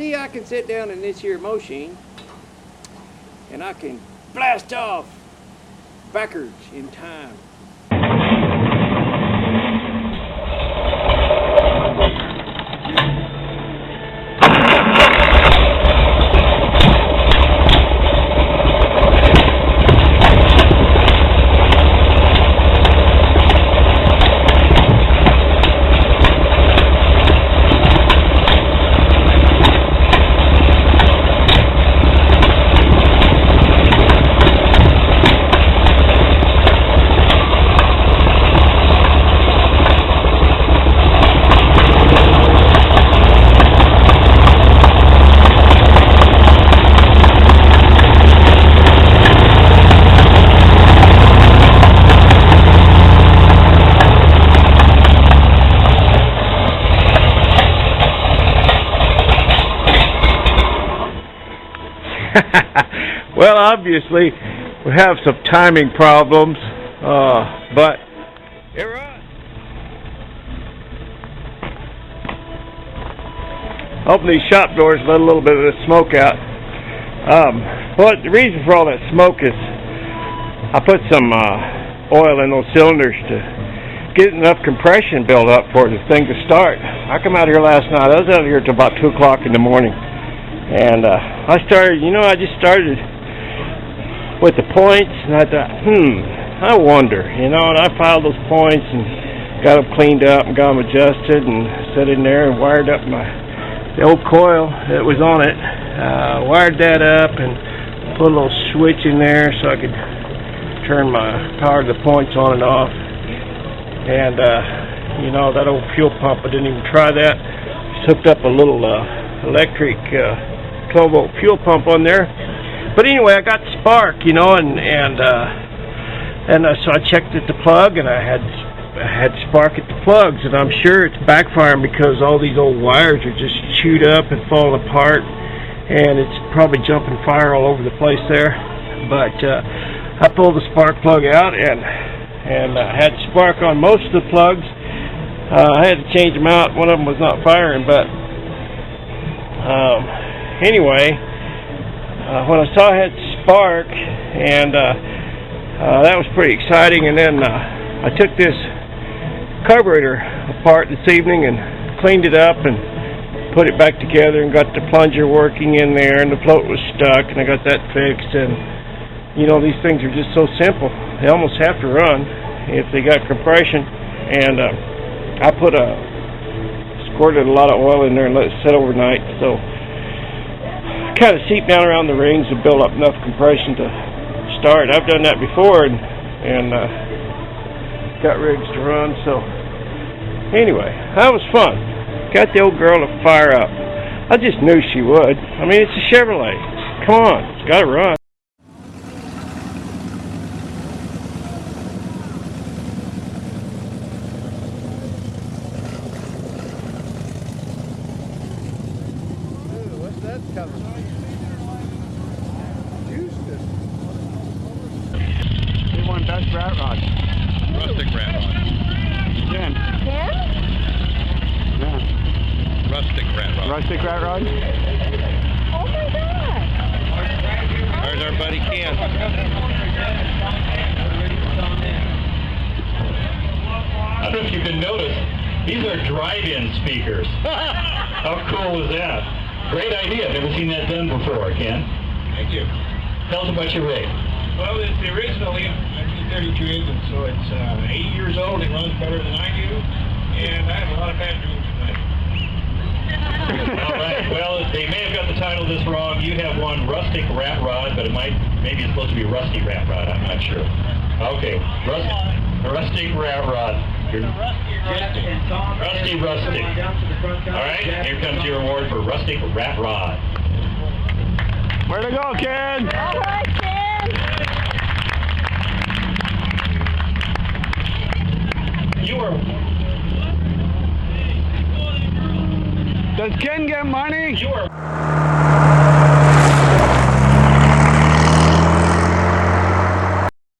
see, I can sit down in this here machine and I can blast off backwards in time. Well, obviously, we have some timing problems, but you're on. Open these shop doors, let a little bit of the smoke out. Well, the reason for all that smoke is I put some oil in those cylinders to get enough compression built up for the thing to start. I come out here last night. I was out here till about 2 o'clock in the morning. And I just started with the points, and I thought, I wonder, and I filed those points and got them cleaned up and got them adjusted and set in there and wired up the old coil that was on it, wired that up and put a little switch in there so I could turn my power to the points on and off. And, that old fuel pump, I didn't even try that. Just hooked up a little electric 12-volt fuel pump on there. But anyway, I got spark, and so I checked at the plug, and I had spark at the plugs, and I'm sure it's backfiring because all these old wires are just chewed up and falling apart, and it's probably jumping fire all over the place there. But I pulled the spark plug out, and I had spark on most of the plugs. I had to change them out. One of them was not firing, but anyway, when I saw I had spark, and that was pretty exciting. And then I took this carburetor apart this evening and cleaned it up and put it back together and got the plunger working in there, and the float was stuck, and I got that fixed. And these things are just so simple. They almost have to run if they got compression. And I squirted a lot of oil in there and let it sit overnight, so kind of seep down around the rings and build up enough compression to start. I've done that before and got rigs to run. So anyway, that was fun. Got the old girl to fire up. I just knew she would. I mean, it's a Chevrolet. Come on, it's got to run. They won best rat rod. Rustic rat rod. Jen. Ken? Yeah. Rustic rat rod. Rustic rat rod? Oh my God! There's our buddy Ken. I don't know if you can notice, these are drive-in speakers. How cool is that? Great idea. Never seen that done before, Ken. Thank you. Tell us about your rig. Well, it's the original 1932 engine, so it's 8 years old. It runs better than I do, and I have a lot of bad dreams tonight. All right. Well, they may have got the title of this wrong. You have one rustic rat rod, but maybe it's supposed to be rusty rat rod. I'm not sure. Okay. Rustic rat rod. Rusty rustic. All right. Here comes your award for rustic rat rod. Where to go, Ken? All right, Ken! You are... Does Ken get money? You are...